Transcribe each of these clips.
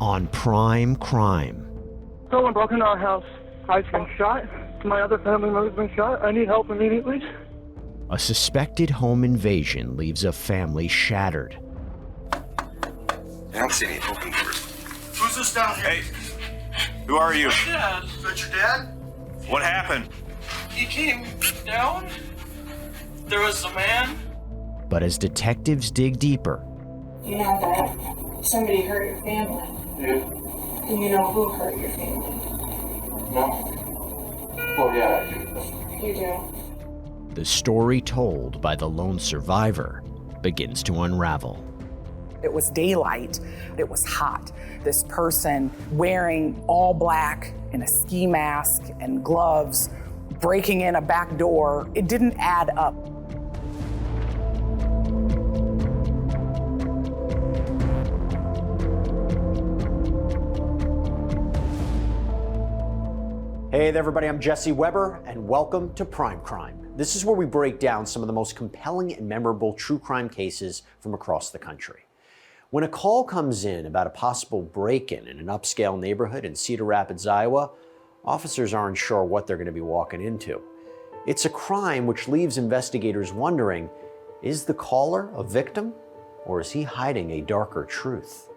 on Prime Crime. Someone broke into our house. I've been shot. My other family member's been shot. I need help immediately. A suspected home invasion leaves a family shattered. I don't see any open doors. Who's this down here? Hey, who are you? My dad. Is that your dad? What happened? He came down. There was a man. But as detectives dig deeper, You know that somebody hurt your family. Yeah. Do you know who hurt your family? No. Well, yeah, I do. You do. the story told by the lone survivor begins to unravel. It was daylight. It was hot. This person wearing all black and a ski mask and gloves, breaking in a back door, it didn't add up. Hey there, everybody, I'm Jesse Weber, and welcome to Prime Crime. This is where we break down some of the most compelling and memorable true crime cases from across the country. When a call comes in about a possible break-in in an upscale neighborhood in Cedar Rapids, Iowa, officers aren't sure what they're going to be walking into. It's a crime which leaves investigators wondering, is the caller a victim, or is he hiding a darker truth?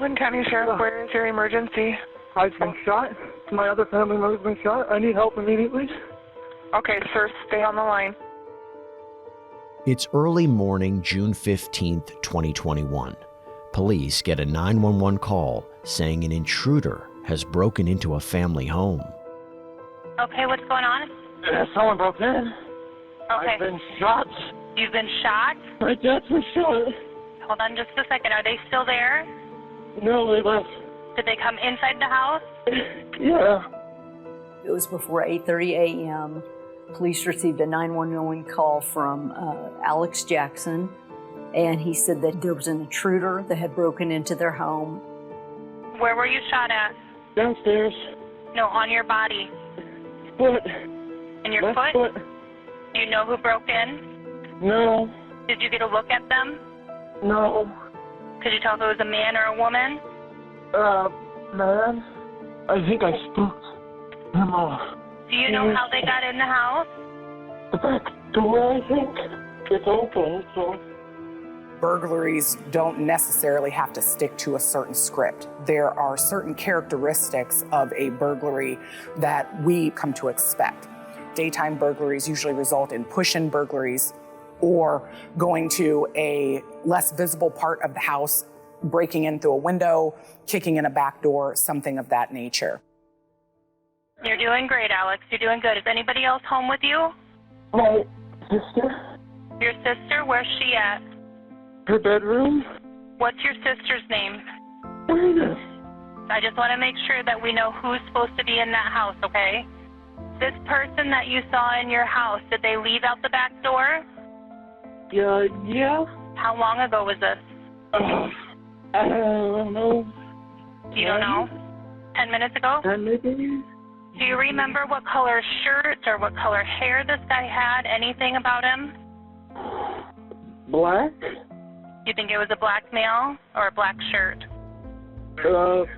Lynn County Sheriff, where is your emergency? I've been shot. My other family member's been shot. I need help immediately. Okay, sir, stay on the line. It's early morning, June 15th, 2021. Police get a 911 call saying an intruder has broken into a family home. Okay, what's going on? Someone broke in. Okay. I've been shot. You've been shot? My dad's been shot. Hold on just a second. Are they still there? No, they left. Did they come inside the house? Yeah. It was before 8:30 a.m. Police received a 911 call from Alex Jackson, and he said that there was an intruder that had broken into their home. Where were you shot at? Downstairs. No, on your body. Foot. In your Left foot? foot. Do you know who broke in? No. Did you get a look at them? No. Could you tell if it was a man or a woman? Man. I think I spooked him off. Do you know how they got in the house? The back door, I think. It's open, so. Burglaries don't necessarily have to stick to a certain script. There are certain characteristics of a burglary that we come to expect. Daytime burglaries usually result in push-in burglaries or going to a less visible part of the house, breaking in through a window, kicking in a back door, something of that nature. You're doing great, Alex. You're doing good. Is anybody else home with you? My sister? Your sister? Where's she at? Her bedroom? What's your sister's name? Rita. I just want to make sure that we know who's supposed to be in that house, okay? This person that you saw in your house, did they leave out the back door? Yeah. How long ago was this? I don't know. You don't know? 10 minutes ago? Maybe. Do you remember what color shirt or what color hair this guy had? Anything about him? Black? You think it was a black male or a black shirt? Both?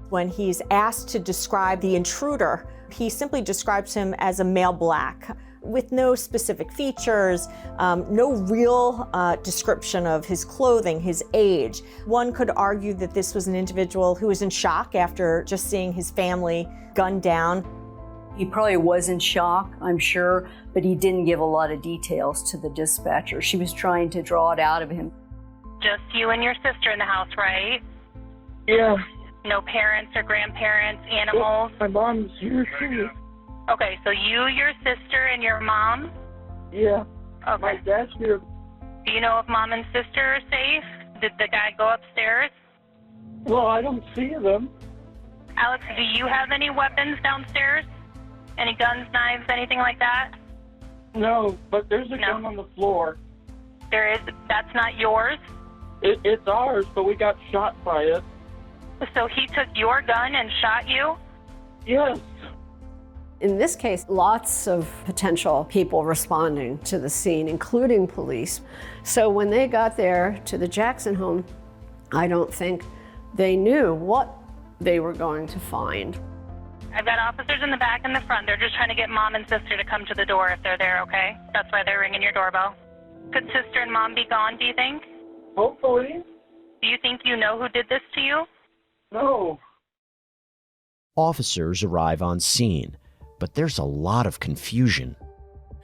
When he's asked to describe the intruder, he simply describes him as a male black with no specific features, no real description of his clothing, his age. One could argue that this was an individual who was in shock after just seeing his family gunned down. He probably was in shock, I'm sure, but he didn't give a lot of details to the dispatcher. She was trying to draw it out of him. Just you and your sister in the house, right? Yeah. No parents or grandparents, animals? My mom's here too. Okay, so you, your sister, and your mom? Yeah. Okay. My dad's here. Do you know if mom and sister are safe? Did the guy go upstairs? Well, I don't see them. Alex, do you have any weapons downstairs? Any guns, knives, anything like that? No, but there's a gun on the floor. There is? That's not yours? It's ours, but we got shot by it. So he took your gun and shot you? Yes. In this case, lots of potential people responding to the scene, including police. So when they got there to the Jackson home, I don't think they knew what they were going to find. I've got officers in the back and the front. They're just trying to get mom and sister to come to the door if they're there, okay? That's why they're ringing your doorbell. Could sister and mom be gone, do you think? Hopefully. Do you think you know who did this to you? No. Officers arrive on scene, but there's a lot of confusion.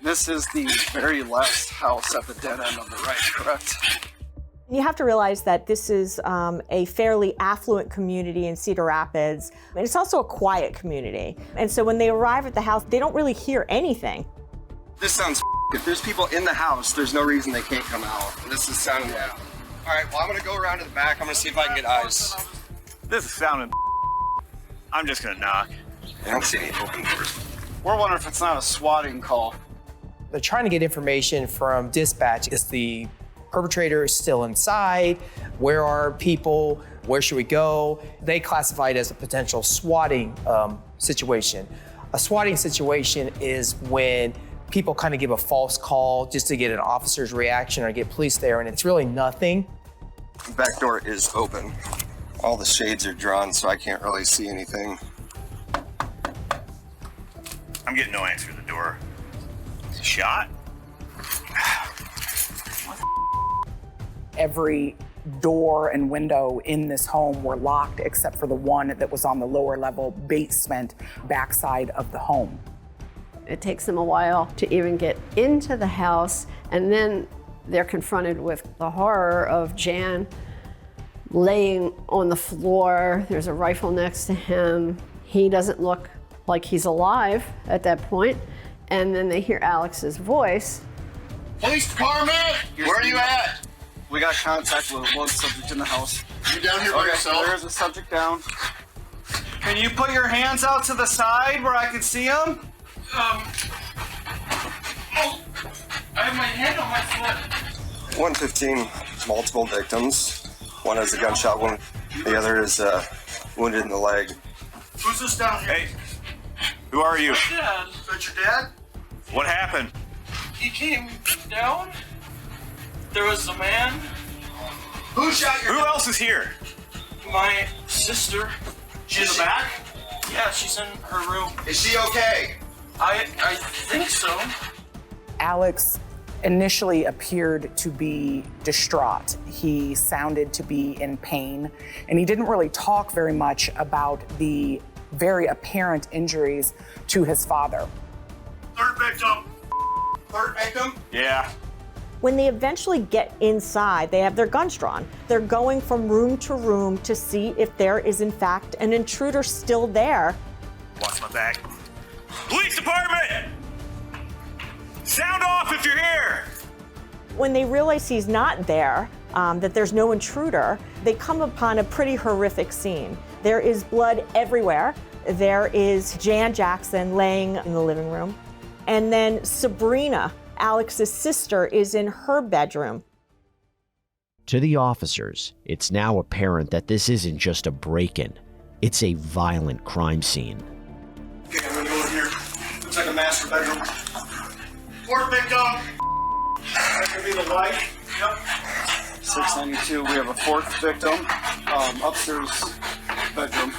This is the very last house at the dead end on the right, correct? You have to realize that this is a fairly affluent community in Cedar Rapids, and it's also a quiet community. And so when they arrive at the house, they don't really hear anything. This sounds if there's people in the house, there's no reason they can't come out. This is sounding like. All right, well, I'm gonna go around to the back. I'm gonna see if I can get eyes. This is sounding. I'm just gonna knock. I don't see any open doors. We're wondering if it's not a swatting call. They're trying to get information from dispatch. Is the perpetrator still inside? Where are people? Where should we go? They classify it as a potential swatting situation. A swatting situation is when people kind of give a false call just to get an officer's reaction or get police there, and it's really nothing. The back door is open. All the shades are drawn, so I can't really see anything. I'm getting no answer to the door. Shot? Every door and window in this home were locked except for the one that was on the lower level basement backside of the home. It takes them a while to even get into the house, and then they're confronted with the horror of Jan laying on the floor. There's a rifle next to him. He doesn't look like he's alive at that point. And then they hear Alex's voice. Police department! Where are you at? We got contact with one subject in the house. You down here by yourself? There's a subject down. Can you put your hands out to the side where I can see him? Oh, I have my hand on my foot. 115, multiple victims. One has a gunshot wound. The other is wounded in the leg. Who's this down here? Hey, who are you? My dad. Is that your dad? What happened? He came down. There was a man. Who shot your Who dad? else is here? My sister. She's in the back? Yeah, she's in her room. Is she okay? I think so. Alex initially appeared to be distraught. He sounded to be in pain, and he didn't really talk very much about the very apparent injuries to his father. Third victim. Third victim? Yeah. When they eventually get inside, they have their guns drawn. They're going from room to room to see if there is in fact an intruder still there. Watch my back. Police department! Sound off if you're here! When they realize he's not there, that there's no intruder, they come upon a pretty horrific scene. There is blood everywhere. There is Jan Jackson laying in the living room. And then Sabrina, Alex's sister, is in her bedroom. To the officers, it's now apparent that this isn't just a break-in. It's a violent crime scene. Okay, I'm gonna go in here. Looks like a master bedroom. Fourth victim. That could be the wife. Yep. 692. We have a fourth victim. Upstairs bedroom.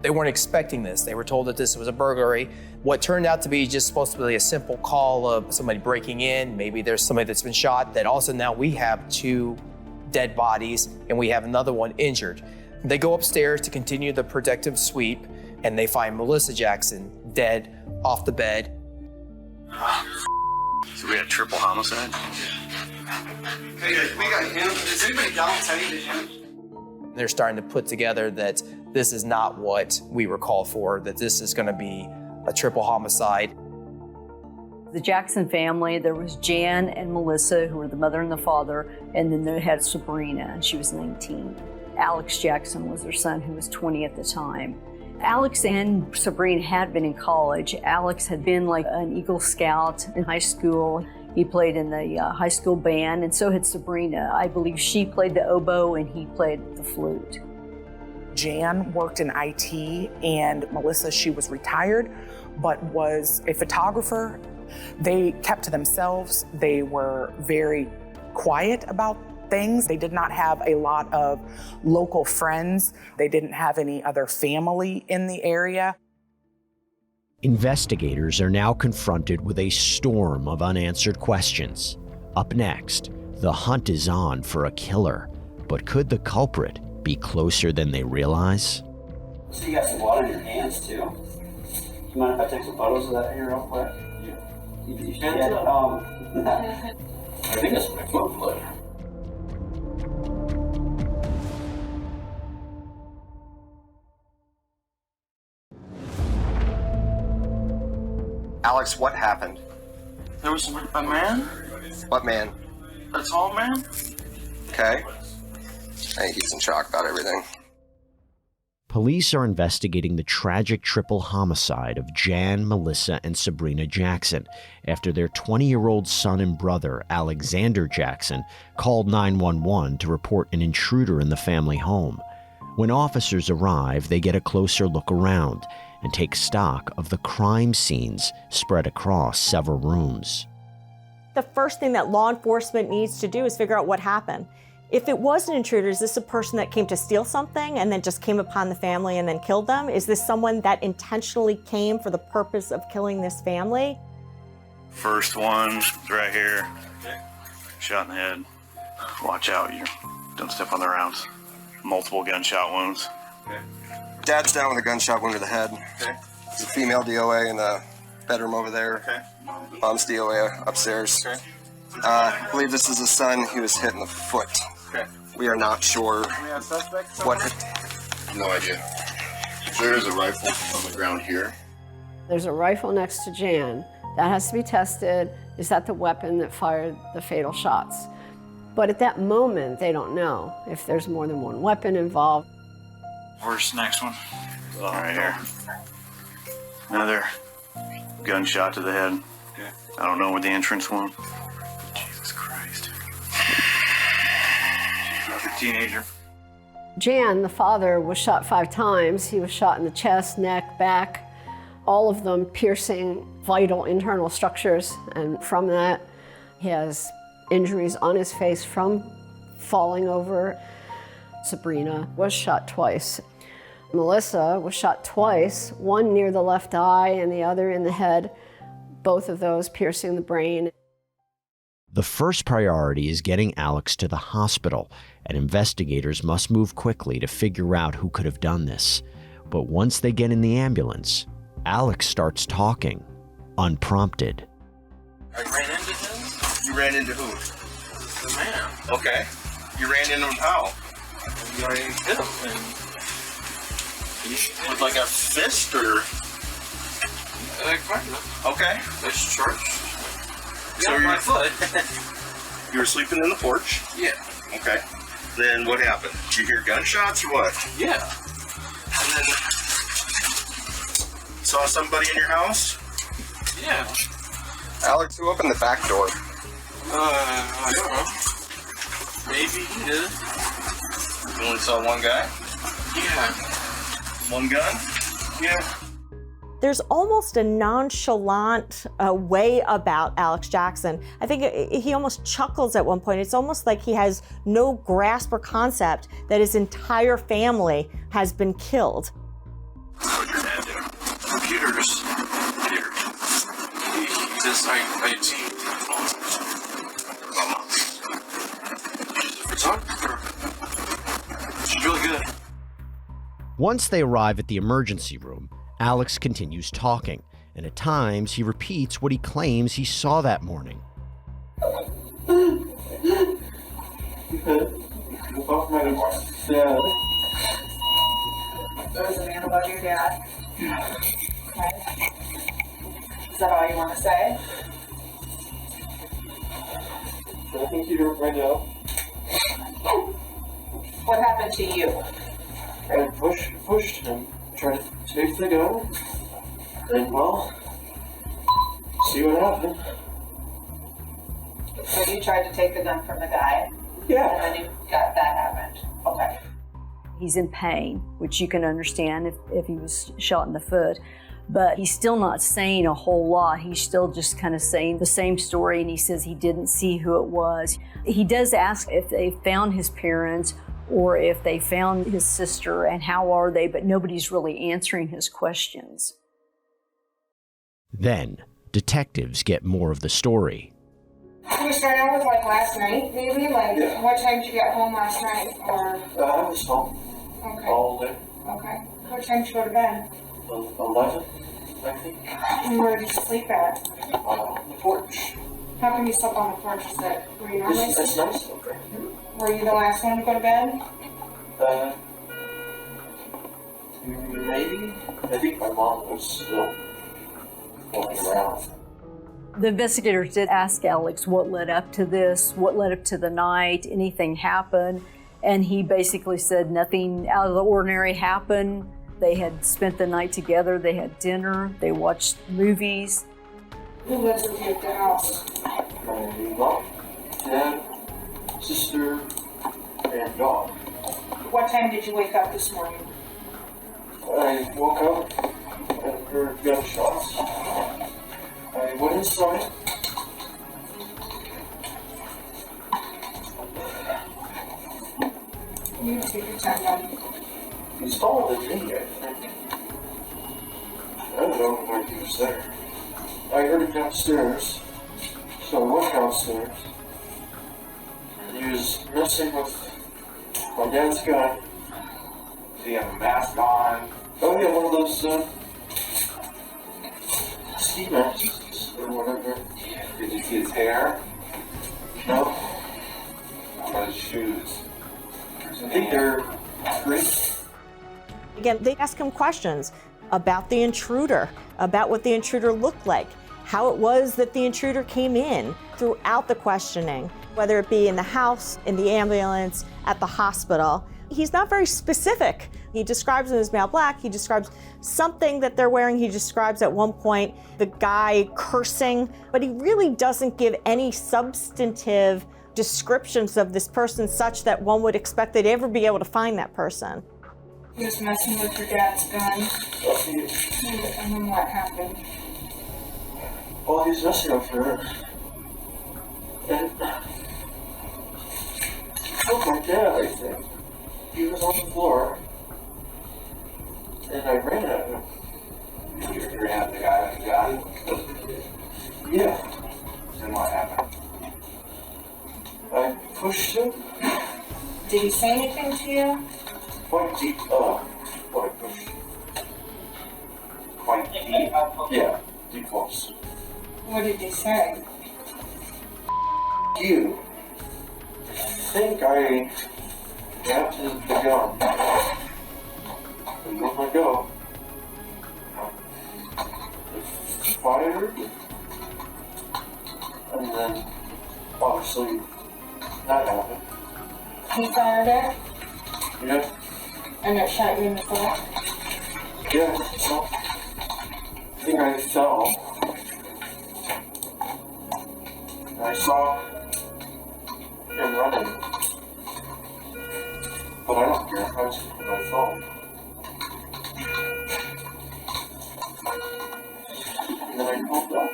They weren't expecting this. They were told that this was a burglary. What turned out to be just supposed to be a simple call of somebody breaking in. Maybe there's somebody that's been shot. That also now we have 2 dead bodies and we have another one injured. They go upstairs to continue the protective sweep and they find Melissa Jackson dead off the bed. So we had triple homicide? Hey guys, we got him. Is anybody down tending to him? They're starting to put together that this is not what we were called for, that this is going to be a triple homicide. The Jackson family, there was Jan and Melissa, who were the mother and the father, and then they had Sabrina, and she was 19. Alex Jackson was their son, who was 20 at the time. Alex and Sabrina had been in college. Alex had been like an Eagle Scout in high school. He played in the high school band, and so had Sabrina. I believe she played the oboe and he played the flute. Jan worked in IT, and Melissa, she was retired, but was a photographer. They kept to themselves. They were very quiet about things. They did not have a lot of local friends. They didn't have any other family in the area. Investigators are now confronted with a storm of unanswered questions. Up next, the hunt is on for a killer, but could the culprit be closer than they realize? So you got some blood on your hands too. Do you mind if I take some photos of that here real quick? Yeah. I think that's my foot blood. Alex, what happened? There was a man, What man? a tall man. Okay. I think he's in shock about everything. Police are investigating the tragic triple homicide of Jan, Melissa, and Sabrina Jackson after their 20-year-old son and brother, Alexander Jackson, called 911 to report an intruder in the family home. When officers arrive, they get a closer look around and take stock of the crime scenes spread across several rooms. The first thing that law enforcement needs to do is figure out what happened. If it was an intruder, is this a person that came to steal something and then just came upon the family and then killed them? Is this someone that intentionally came for the purpose of killing this family? First one, right here. Shot in the head. Watch out, you don't step on the rounds. Multiple gunshot wounds. Dad's down with a gunshot wound to the head. Okay. There's a female DOA in the bedroom over there. Okay. Mom's DOA upstairs. Okay. I believe this is his son. He was hit in the foot. Okay. We are not sure what hit. No idea. There is a rifle on the ground here. There's a rifle next to Jan. That has to be tested. Is that the weapon that fired the fatal shots? But at that moment, they don't know if there's more than one weapon involved. Where's the next one? Right here. Another gunshot to the head. Okay. I don't know where the entrance went. Jesus Christ. Another teenager. Jan, the father, was shot 5 times. He was shot in the chest, neck, back, all of them piercing vital internal structures. And from that, he has injuries on his face from falling over. Sabrina was shot twice. Melissa was shot twice, one near the left eye and the other in the head, both of those piercing the brain. The first priority is getting Alex to the hospital, and investigators must move quickly to figure out who could have done this. But once they get in the ambulance, Alex starts talking, unprompted. I ran into him. You ran into who? The man. Okay. You ran into him how? I hit him, and With like a fist or? kind of. Okay. It's short. So Yeah, my foot. You were sleeping in the porch? Yeah. Okay. Then what happened? Did you hear gunshots or what? Yeah. And then. Saw somebody in your house? Yeah. Alex, who opened the back door? I don't know. Maybe he did. You only saw one guy? Yeah. One gun? Yeah. There's almost a nonchalant way about Alex Jackson. I think he almost chuckles at one point. It's almost like he has no grasp or concept that his entire family has been killed. What did your dad do? Computers. He does IT. She's a photographer. She's really good. Once they arrive at the emergency room, Alex continues talking, and at times he repeats what he claims he saw that morning. You could. Look off my dad. There was a man above your dad. Okay. Is that all you want to say? I think you're right now. What happened to you? I pushed him, tried to take the gun, and well, see what happened. So you tried to take the gun from the guy? Yeah. And then that happened. Okay. He's in pain, which you can understand if he was shot in the foot. but he's still not saying a whole lot. He's still just kind of saying the same story, and he says he didn't see who it was. He does ask if they found his parents or if they found his sister and how are they, but nobody's really answering his questions. Then, detectives get more of the story. Can we start out with like last night, maybe? Like, Yeah. what time did you get home last night? Or I was home okay, all day. okay. What time did you go to bed? 11, I think. And where did you sleep at? On the porch. How come you slept on the porch? Were you normally It's sleeping? nice up there. Were you the last one to go to bed? Maybe. I think my mom was still walking around. The investigators did ask Alex what led up to this, what led up to the night, anything happened, and he basically said nothing out of the ordinary happened. They had spent the night together, they had dinner, they watched movies. Who lives with you at the house? My mom, dad, sister, and dog. What time did you wake up this morning? I woke up and heard gunshots. I went inside. You take your time, buddy. He's taller than me, I think. I don't know why he was there. I heard him downstairs, so I went downstairs. He was messing with my dad's gun. Did he have a mask on? Oh yeah, one of those ski masks or whatever. Did you see his hair? No. How about his shoes? I think they're green. Again, they ask him questions about the intruder, about what the intruder looked like, how it was that the intruder came in throughout the questioning, whether it be in the house, in the ambulance, at the hospital. He's not very specific. He describes them as male black. He describes something that they're wearing. He describes at one point the guy cursing, but he really doesn't give any substantive descriptions of this person such that one would expect they'd ever be able to find that person. He was messing with your dad's gun. And then what happened? Well, he's messing with her. And oh my dad, I think. He was on the floor. And I ran at him. You ran at the guy with the gun? Yeah. Then what happened? I pushed him. Did he say anything to you? Quite deep, what I pushed. Quite deep? Yeah, deep close. What did he say? You. I think I grabbed the gun. And let my go. I fired. And then, obviously, that happened. He fired it? Yeah. And it shot you in the foot? Yeah, so I think I fell. And I saw him running. But I don't care. I just put my phone. And then I pulled up.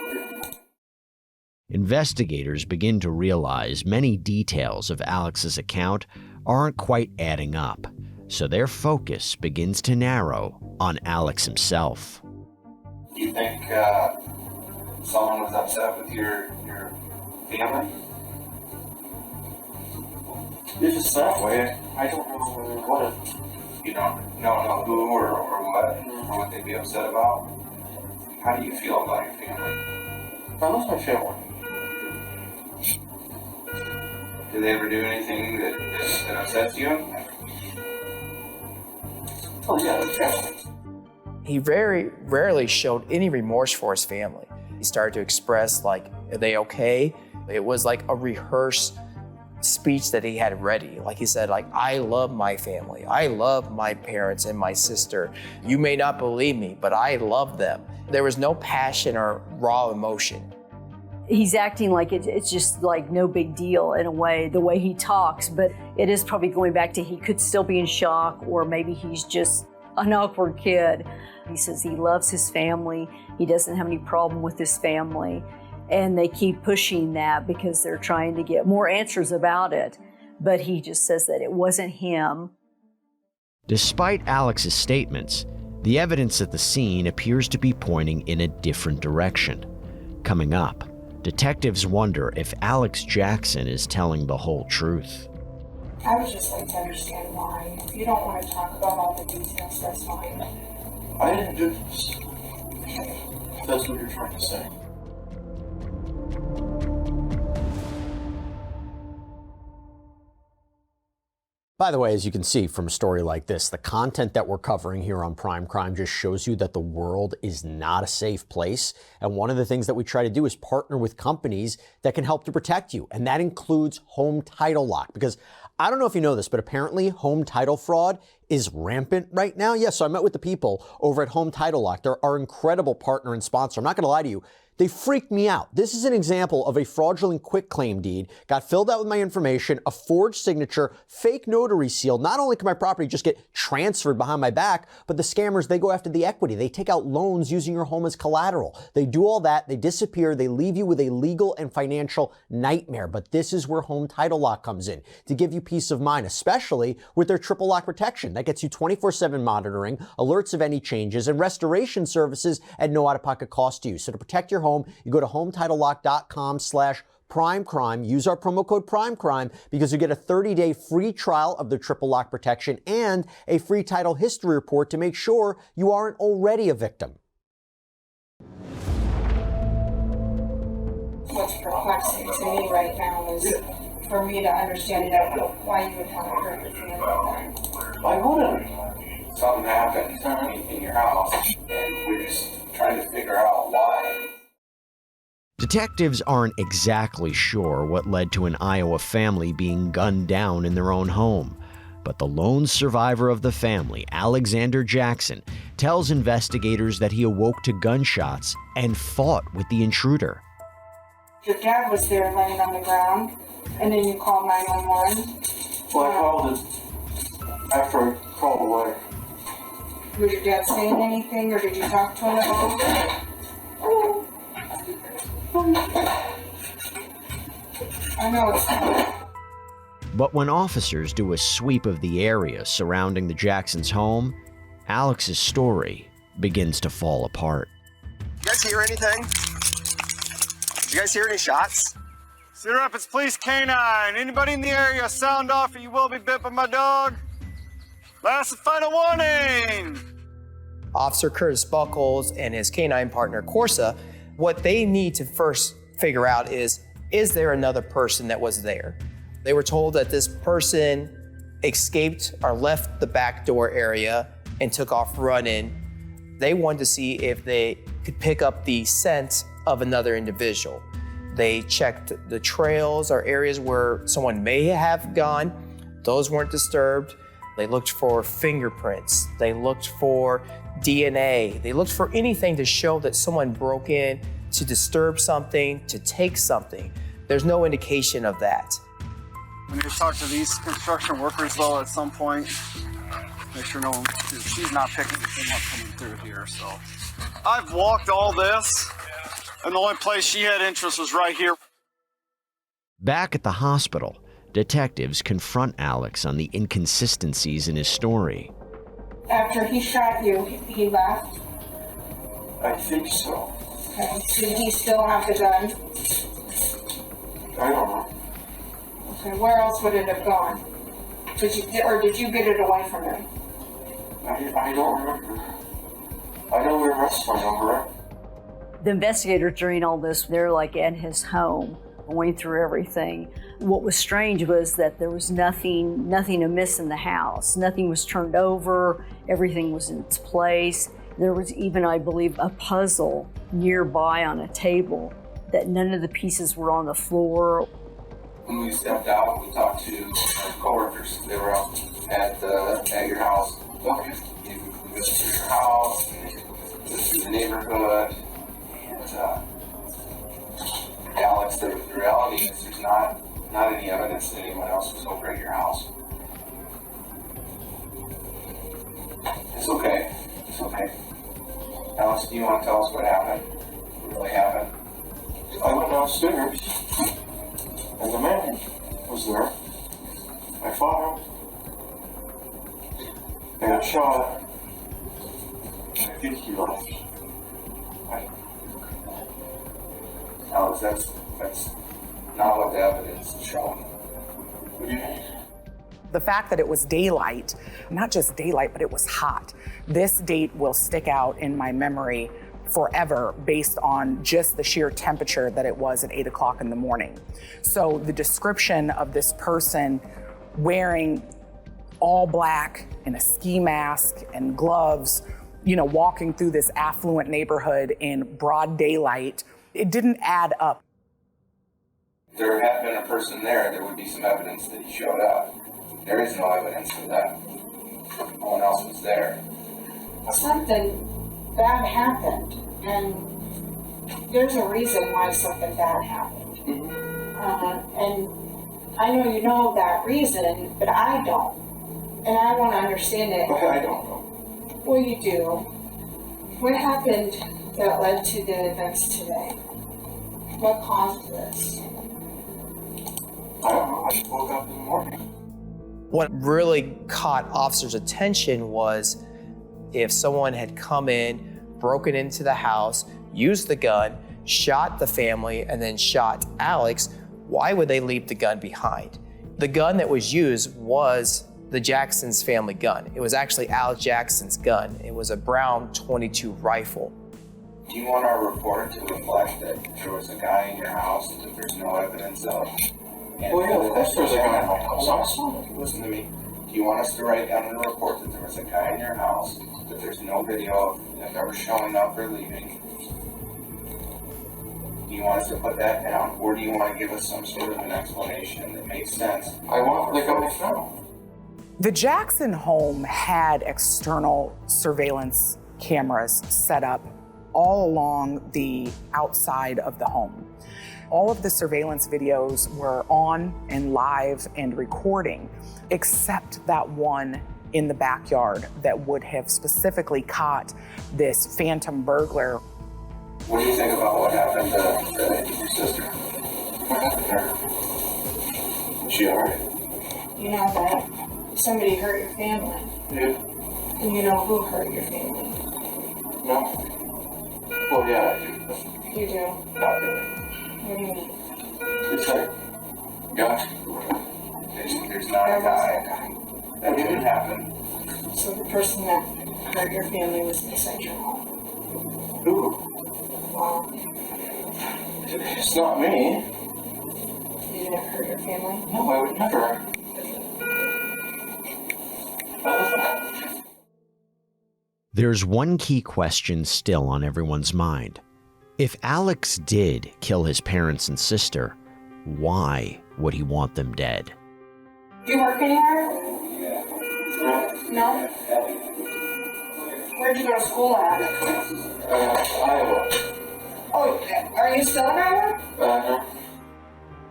Investigators begin to realize many details of Alex's account aren't quite adding up, so their focus begins to narrow on Alex himself. Do you think someone was upset with your family? If it's that way, I don't know what. You don't know who or what they'd be upset about? How do you feel about your family? I love my family. Did they ever do anything that upsets you? Oh yeah, the family. He very rarely showed any remorse for his family. He started to express, like, are they okay? It was like a rehearsed speech that he had ready. Like he said, like, I love my family. I love my parents and my sister. You may not believe me, but I love them. There was no passion or raw emotion. He's acting like it's just like no big deal in a way, the way he talks, but it is probably going back to he could still be in shock, or maybe he's just an awkward kid. He says he loves his family. He doesn't have any problem with his family. And they keep pushing that because they're trying to get more answers about it. But he just says that it wasn't him. Despite Alex's statements, the evidence at the scene appears to be pointing in a different direction. Coming up, detectives wonder if Alex Jackson is telling the whole truth. I would just like to understand why. If you don't want to talk about all the details, that's fine. I didn't do this. If that's what you're trying to say. By the way, as you can see from a story like this, the content that we're covering here on Prime Crime just shows you that the world is not a safe place. And one of the things that we try to do is partner with companies that can help to protect you. And that includes Home Title Lock, because I don't know if you know this, but apparently home title fraud is rampant right now. Yes, so I met with the people over at Home Title Lock. They're our incredible partner and sponsor. I'm not going to lie to you. They freaked me out. This is an example of a fraudulent quitclaim deed. Got filled out with my information, a forged signature, fake notary seal. Not only can my property just get transferred behind my back, but the scammers, they go after the equity. They take out loans using your home as collateral. They do all that. They disappear. They leave you with a legal and financial nightmare. But this is where Home Title Lock comes in to give you peace of mind, especially with their triple lock protection. That gets you 24/7 monitoring, alerts of any changes, and restoration services at no out-of-pocket cost to you. So to protect your home, you go to HometitleLock.com/primecrime. Use our promo code PrimeCrime because you get a 30-day free trial of the triple lock protection and a free title history report to make sure you aren't already a victim. What's perplexing to me right now is for me to understand why you would have to hurt your family. Why wouldn't something happened in your house and we're just trying to figure out why? Detectives aren't exactly sure what led to an Iowa family being gunned down in their own home. But the lone survivor of the family, Alexander Jackson, tells investigators that he awoke to gunshots and fought with the intruder. Your dad was there laying on the ground, and then you called 911. Well, I called it after I called away. Was your dad saying anything, or did you talk to him at all? I know it's not. But when officers do a sweep of the area surrounding the Jacksons' home, Alex's story begins to fall apart. You guys hear anything? Did you guys hear any shots? Cedar Rapids Police K-9. Anybody in the area, sound off or you will be bit by my dog. Last and final warning. Officer Curtis Buckles and his K-9 partner Corsa, what they need to first figure out is there another person that was there? They were told that this person escaped or left the back door area and took off running. They wanted to see if they could pick up the scent of another individual. They checked the trails or areas where someone may have gone. Those weren't disturbed. They looked for fingerprints. They looked for DNA. They looked for anything to show that someone broke in to disturb something, to take something. There's no indication of that. We need to talk to these construction workers though at some point. Make sure no one, she's not picking anything up coming through here, so. I've walked all this, and the only place she had interest was right here. Back at the hospital, detectives confront Alex on the inconsistencies in his story. After he shot you, he left? I think so. Okay. Did he still have the gun? I don't know. Okay, where else would it have gone? Did you get it away from him? I don't remember. I know we were wrestling over it. The investigators during all this, they're like at his home, going through everything. What was strange was that there was nothing amiss in the house. Nothing was turned over. Everything was in its place. There was even, I believe, a puzzle nearby on a table that none of the pieces were on the floor. When we stepped out, we talked to our coworkers. They were out at your house. We went through your house, went through the neighborhood, and Alex, the reality is there's not any evidence that anyone else was over at your house. It's okay. Do you want to tell us what happened? What really happened? I went downstairs, and the man was there. I fought him. I got shot. And I think he left. Alex, that's not what the evidence is showing. What do you mean? The fact that it was daylight, not just daylight, but it was hot. This date will stick out in my memory forever based on just the sheer temperature that it was at 8 o'clock in the morning. So the description of this person wearing all black and a ski mask and gloves, walking through this affluent neighborhood in broad daylight, it didn't add up. There had been a person there would be some evidence that he showed up. There is no evidence of that. No one else was there. Something bad happened, and there's a reason why something bad happened. And I know you know that reason, but I don't. And I want to understand it. I don't know. Well, you do. What happened that led to the events today? What caused this? I don't know. I just woke up in the morning. What really caught officers' attention was if someone had come in, broken into the house, used the gun, shot the family, and then shot Alex, why would they leave the gun behind? The gun that was used was the Jackson's family gun. It was actually Alex Jackson's gun. It was a brown .22 rifle. Do you want our report to reflect that there was a guy in your house that there's no evidence of? Well, yeah, of course there's a guy in my house. Listen to me. Do you want us to write down in the report that there was a guy in your house, that there's no video of him ever showing up or leaving? Do you want us to put that down, or do you want to give us some sort of an explanation that makes sense? I want the guy found. The Jackson home had external surveillance cameras set up all along the outside of the home. All of the surveillance videos were on and live and recording, except that one in the backyard that would have specifically caught this phantom burglar. What do you think about what happened to your sister? What happened to her? Is she alright? You know that somebody hurt your family. Yeah. And you know who hurt your family. No. Well, yeah, I do. You do? Not really. What do you mean? It's like, yeah. There's not a guy. That didn't happen. So the person that hurt your family was inside your home. Who? Wow. It's not me. You didn't hurt your family? No, I would never. There's one key question still on everyone's mind. If Alex did kill his parents and sister, why would he want them dead? You work anywhere? No? Where'd you go to school at? Iowa. Oh, are you still in Iowa?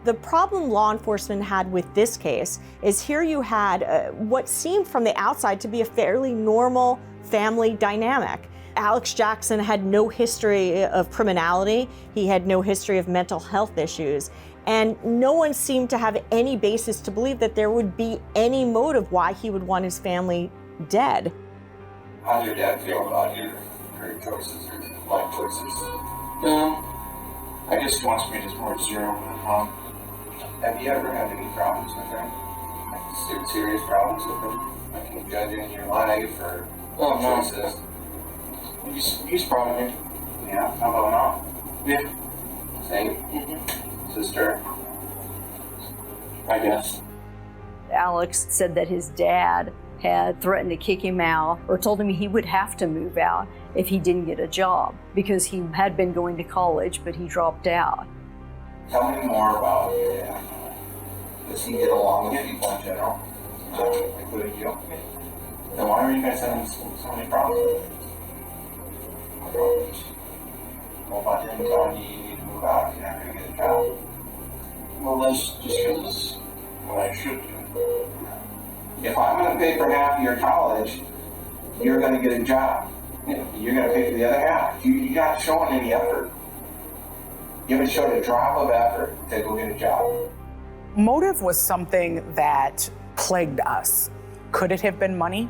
The problem law enforcement had with this case is here you had what seemed from the outside to be a fairly normal family dynamic. Alex Jackson had no history of criminality. He had no history of mental health issues. And no one seemed to have any basis to believe that there would be any motive why he would want his family dead. How does your dad feel about your choices, your life choices? I guess he wants me to support zero with Mom. Have you ever had any problems with him? Like serious problems with him? Like him judging your life or choices? He's proud of me. Yeah, how about Mom? Yeah. Same? Sister? I guess. Alex said that his dad had threatened to kick him out or told him he would have to move out if he didn't get a job because he had been going to college, but he dropped out. Tell me more about your dad. Does he get along with people in general, including you? Then why are you guys having so many problems? What about him telling you you need to move out, you're not going to get a job? Well, that's just because what I should do. If I'm going to pay for half of your college, you're going to get a job. You're going to pay for the other half. You're not showing any effort. You haven't shown a drop of effort to go get a job. Motive was something that plagued us. Could it have been money?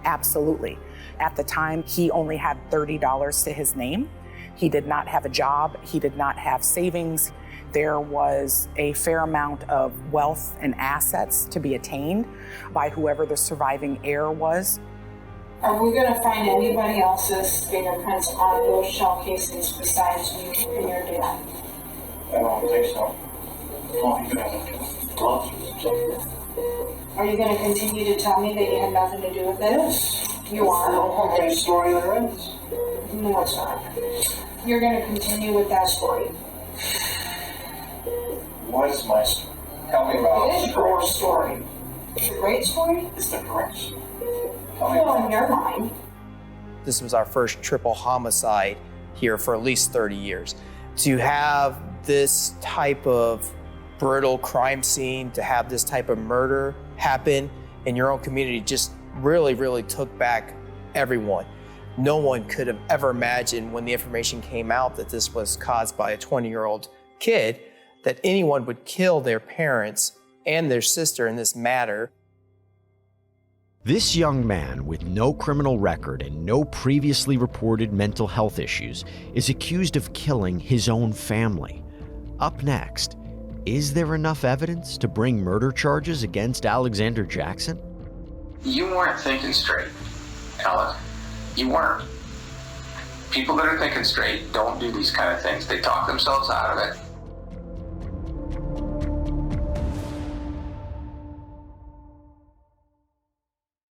Absolutely. At the time, he only had $30 to his name. He did not have a job. He did not have savings. There was a fair amount of wealth and assets to be attained by whoever the surviving heir was. Are we going to find anybody else's fingerprints on those shell casings besides you and your dad? I don't think so. Are you going to continue to tell me that you had nothing to do with this? You are. What kind of story there is? No, it's not. You're going to continue with that story. What is my story? Tell me about it. It is your story. It's a great story. It's the correct story. Well, in your mind. This was our first triple homicide here for at least 30 years. To have this type of brutal crime scene, to have this type of murder happen in your own community just really, really took back everyone. No one could have ever imagined when the information came out that this was caused by a 20-year-old kid that anyone would kill their parents and their sister in this matter. This young man with no criminal record and no previously reported mental health issues is accused of killing his own family. Up next, is there enough evidence to bring murder charges against Alexander Jackson? You weren't thinking straight, Alec. You weren't. People that are thinking straight don't do these kind of things. They talk themselves out of it.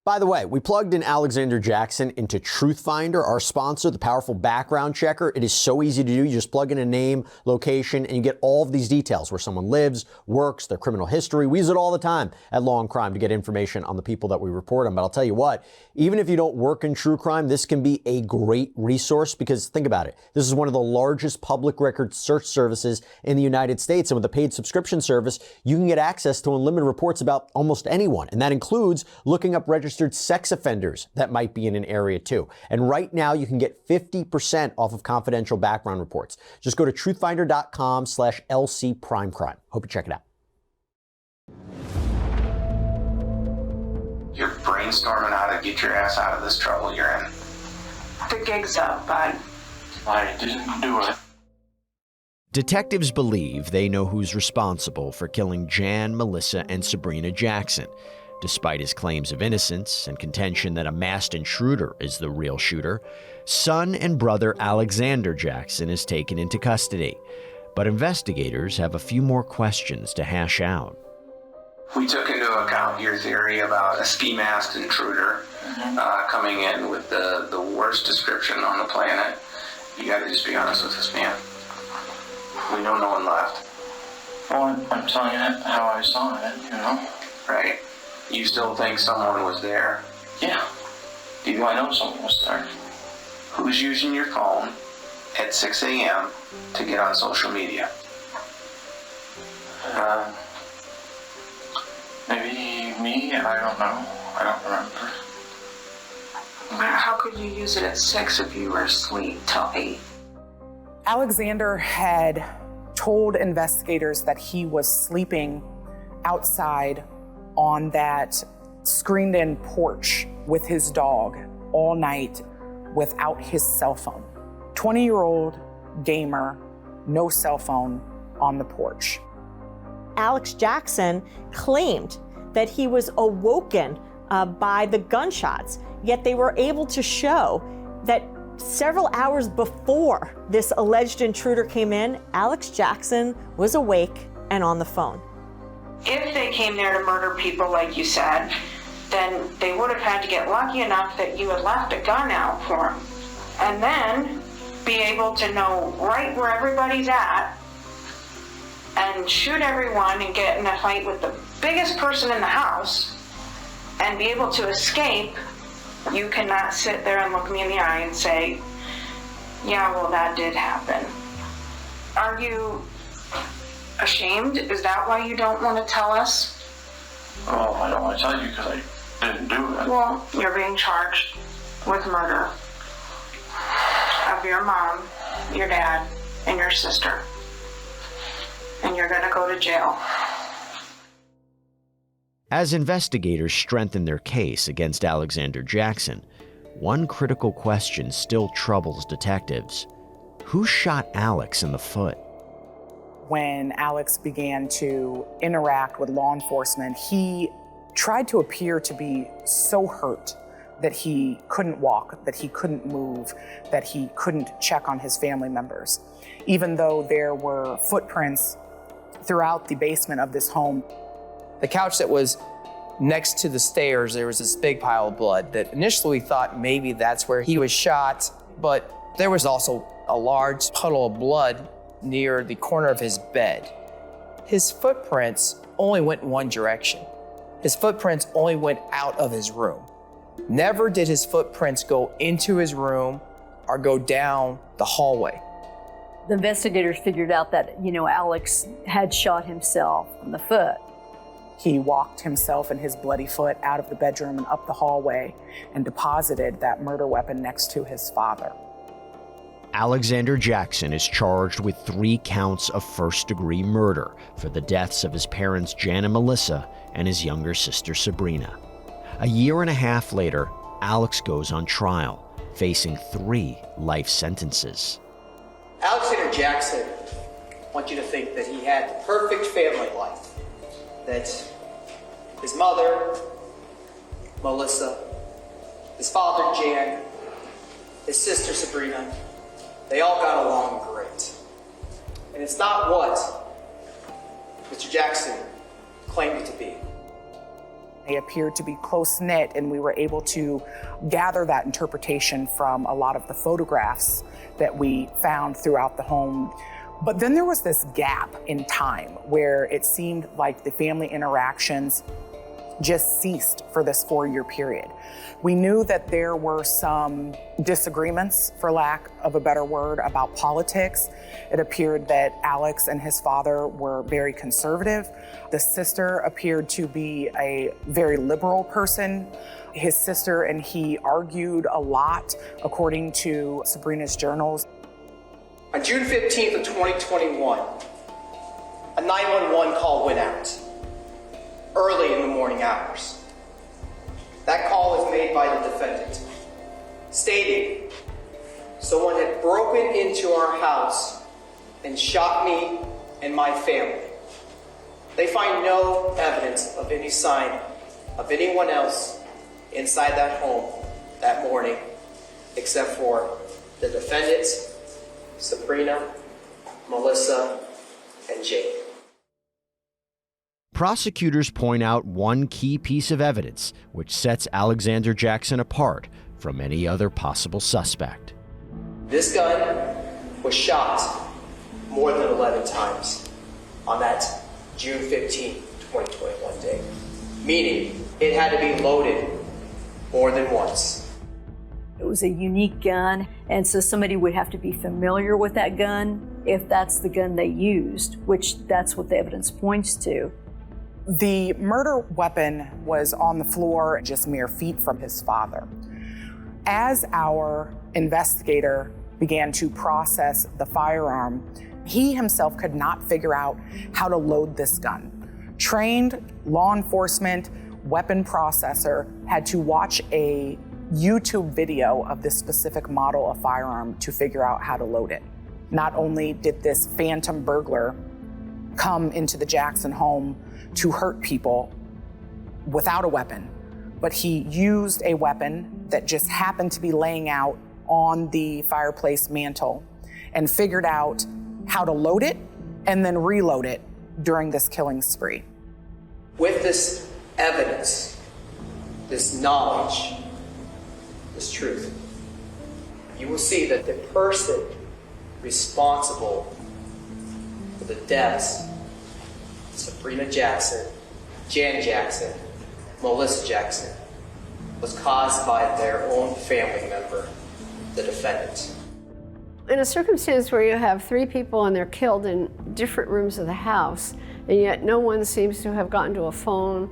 By the way, we plugged in Alexander Jackson into TruthFinder, our sponsor, the powerful background checker. It is so easy to do. You just plug in a name, location, and you get all of these details, where someone lives, works, their criminal history. We use it all the time at Law&Crime to get information on the people that we report on. But I'll tell you what, even if you don't work in true crime, this can be a great resource, because think about it. This is one of the largest public record search services in the United States. And with a paid subscription service, you can get access to unlimited reports about almost anyone. And that includes looking up registered sex offenders that might be in an area too. And right now you can get 50% off of confidential background reports. Just go to truthfinder.com/LCPrimeCrime. Hope you check it out. You're brainstorming how to get your ass out of this trouble you're in. The gig's up, bud. I didn't do it. Detectives believe they know who's responsible for killing Jan, Melissa, and Sabrina Jackson. Despite his claims of innocence and contention that a masked intruder is the real shooter, son and brother Alexander Jackson is taken into custody. But investigators have a few more questions to hash out. We took into account your theory about a ski-masked intruder coming in with the worst description on the planet. You gotta just be honest with us, man. We know no one left. Well, I'm telling you how I saw it, you know? Right. You still think someone was there? Yeah. Do I know someone was there? Who's using your phone at 6 a.m. to get on social media? Maybe me, I don't know. I don't remember. How could you use it at 6 if you were asleep till 8? Alexander had told investigators that he was sleeping outside on that screened-in porch with his dog all night without his cell phone. 20-year-old gamer, no cell phone on the porch. Alex Jackson claimed that he was awoken by the gunshots, yet they were able to show that several hours before this alleged intruder came in, Alex Jackson was awake and on the phone. If they came there to murder people like you said, then they would have had to get lucky enough that you had left a gun out for them. And then be able to know right where everybody's at and shoot everyone and get in a fight with the biggest person in the house and be able to escape. You cannot sit there and look me in the eye and say, yeah, well, that did happen. Are you ashamed? Is that why you don't want to tell us? Well, I don't want to tell you because I didn't do it. Well, you're being charged with murder. of your mom, your dad, and your sister. And you're gonna go to jail. As investigators strengthen their case against Alexander Jackson, one critical question still troubles detectives. Who shot Alex in the foot? When Alex began to interact with law enforcement, he tried to appear to be so hurt that he couldn't walk, that he couldn't move, that he couldn't check on his family members. Even though there were footprints throughout the basement of this home. The couch that was next to the stairs, there was this big pile of blood that initially we thought maybe that's where he was shot, but there was also a large puddle of blood near the corner of his bed. His footprints only went in one direction. His footprints only went out of his room. Never did his footprints go into his room or go down the hallway. The investigators figured out that, Alex had shot himself in the foot. He walked himself and his bloody foot out of the bedroom and up the hallway and deposited that murder weapon next to his father. Alexander Jackson is charged with 3 counts of first-degree murder for the deaths of his parents Jan and Melissa and his younger sister Sabrina. A year and a half later, Alex goes on trial, facing 3 life sentences. Alexander Jackson, I want you to think that he had the perfect family life. That his mother, Melissa, his father, Jan, his sister, Sabrina, they all got along great. And it's not what Mr. Jackson claimed it to be. They appeared to be close-knit, and we were able to gather that interpretation from a lot of the photographs that we found throughout the home. But then there was this gap in time where it seemed like the family interactions just ceased for this 4-year period. We knew that there were some disagreements, for lack of a better word, about politics. It appeared that Alex and his father were very conservative. The sister appeared to be a very liberal person. His sister and he argued a lot, according to Sabrina's journals. On June 15th of 2021, a 911 call went out early in the morning hours. That call was made by the defendant, stating someone had broken into our house and shot me and my family. They find no evidence of any sign of anyone else inside that home that morning, except for the defendants, Sabrina, Melissa, and Jake. Prosecutors point out one key piece of evidence which sets Alexander Jackson apart from any other possible suspect. This gun was shot more than 11 times on that June 15, 2021 day, meaning it had to be loaded more than once. It was a unique gun, and so somebody would have to be familiar with that gun if that's the gun they used, which that's what the evidence points to. The murder weapon was on the floor just mere feet from his father. As our investigator began to process the firearm, he himself could not figure out how to load this gun. Trained law enforcement weapon processor had to watch a YouTube video of this specific model of firearm to figure out how to load it. Not only did this phantom burglar come into the Jackson home to hurt people without a weapon, but he used a weapon that just happened to be laying out on the fireplace mantle and figured out how to load it and then reload it during this killing spree. With this evidence, this knowledge, this truth, you will see that the person responsible for the deaths Sabrina Jackson, Jan Jackson, Melissa Jackson, was caused by their own family member, the defendant. In a circumstance where you have 3 people and they're killed in different rooms of the house, and yet no one seems to have gotten to a phone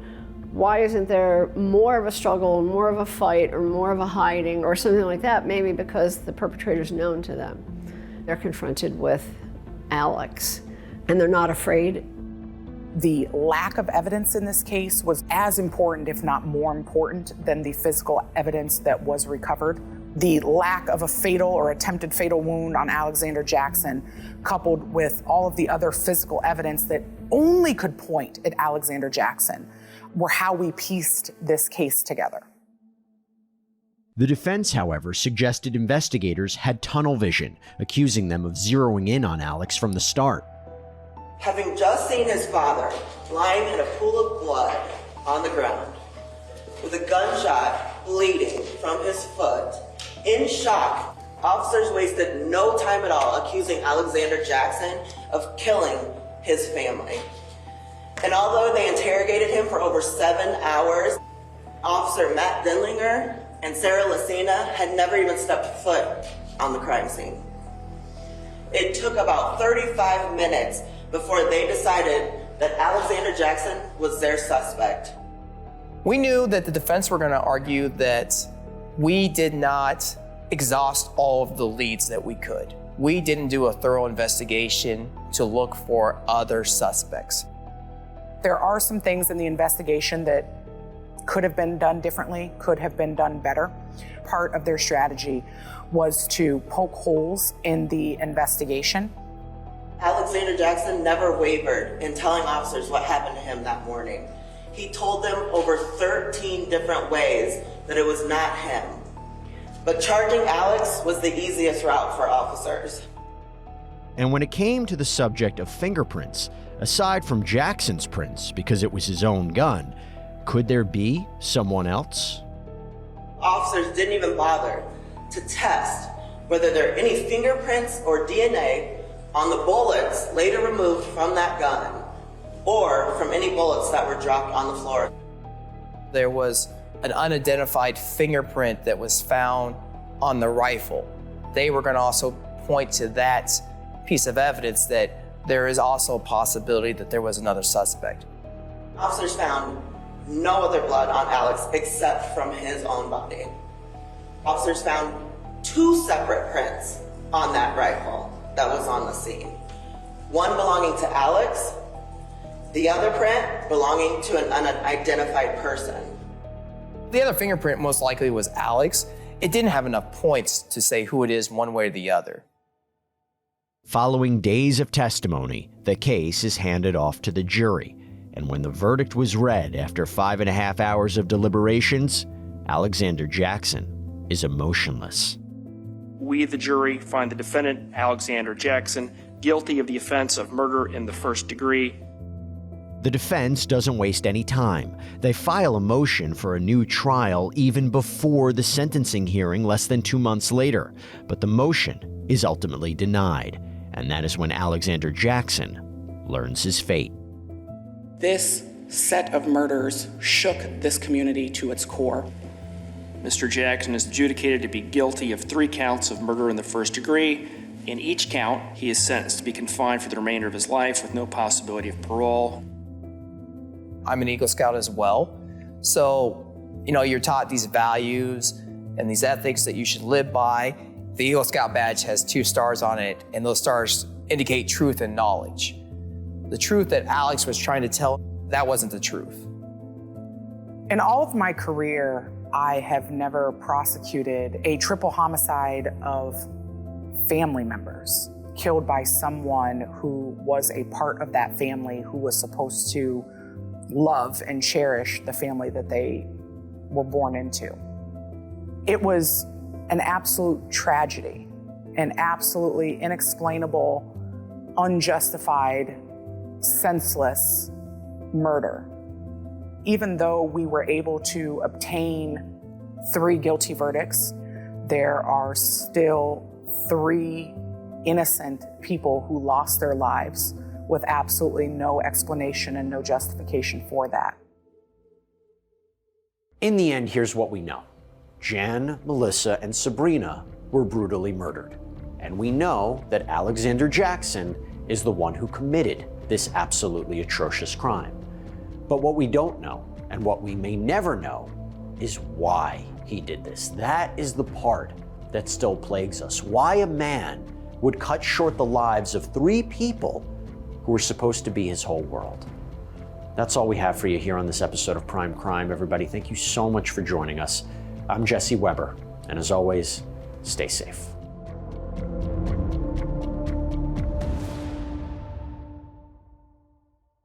Why isn't there more of a struggle, more of a fight, or more of a hiding, or something like that? Maybe because the perpetrator's known to them. They're confronted with Alex, and they're not afraid. The lack of evidence in this case was as important, if not more important, than the physical evidence that was recovered. The lack of a fatal or attempted fatal wound on Alexander Jackson, coupled with all of the other physical evidence that only could point at Alexander Jackson, were how we pieced this case together. The defense, however, suggested investigators had tunnel vision, accusing them of zeroing in on Alex from the start. Having just seen his father lying in a pool of blood on the ground, with a gunshot bleeding from his foot, in shock, officers wasted no time at all accusing Alexander Jackson of killing his family. And although they interrogated him for over 7 hours, Officer Matt Denlinger and Sarah Lucina had never even stepped foot on the crime scene. It took about 35 minutes before they decided that Alexander Jackson was their suspect. We knew that the defense were going to argue that we did not exhaust all of the leads that we could. We didn't do a thorough investigation to look for other suspects. There are some things in the investigation that could have been done differently, could have been done better. Part of their strategy was to poke holes in the investigation. Alexander Jackson never wavered in telling officers what happened to him that morning. He told them over 13 different ways that it was not him. But charging Alex was the easiest route for officers. And when it came to the subject of fingerprints, aside from Jackson's prints, because it was his own gun, could there be someone else? Officers didn't even bother to test whether there are any fingerprints or DNA on the bullets later removed from that gun, or from any bullets that were dropped on the floor. There was an unidentified fingerprint that was found on the rifle. They were going to also point to that piece of evidence that there is also a possibility that there was another suspect. Officers found no other blood on Alex except from his own body. Officers found 2 separate prints on that rifle that was on the scene. One belonging to Alex, the other print belonging to an unidentified person. The other fingerprint most likely was Alex. It didn't have enough points to say who it is one way or the other. Following days of testimony, the case is handed off to the jury. And when the verdict was read after 5.5 hours of deliberations, Alexander Jackson is emotionless. We, the jury, find the defendant, Alexander Jackson, guilty of the offense of murder in the first degree. The defense doesn't waste any time. They file a motion for a new trial even before the sentencing hearing less than 2 months later. But the motion is ultimately denied. And that is when Alexander Jackson learns his fate. This set of murders shook this community to its core. Mr. Jackson is adjudicated to be guilty of 3 counts of murder in the first degree. In each count, he is sentenced to be confined for the remainder of his life with no possibility of parole. I'm an Eagle Scout as well. So, you're taught these values and these ethics that you should live by. The Eagle Scout badge has 2 stars on it, and those stars indicate truth and knowledge. The truth that Alex was trying to tell, that wasn't the truth. In all of my career, I have never prosecuted a triple homicide of family members killed by someone who was a part of that family, who was supposed to love and cherish the family that they were born into. It was an absolute tragedy, an absolutely inexplainable, unjustified, senseless murder. Even though we were able to obtain 3 guilty verdicts, there are still 3 innocent people who lost their lives with absolutely no explanation and no justification for that. In the end, here's what we know. Jan, Melissa, and Sabrina were brutally murdered. And we know that Alexander Jackson is the one who committed this absolutely atrocious crime. But what we don't know And what we may never know is why he did this. That is the part that still plagues us. Why a man would cut short the lives of 3 people who were supposed to be his whole world. That's all we have for you here on this episode of Prime Crime. Everybody, thank you so much for joining us. I'm Jesse Weber, and as always, stay safe.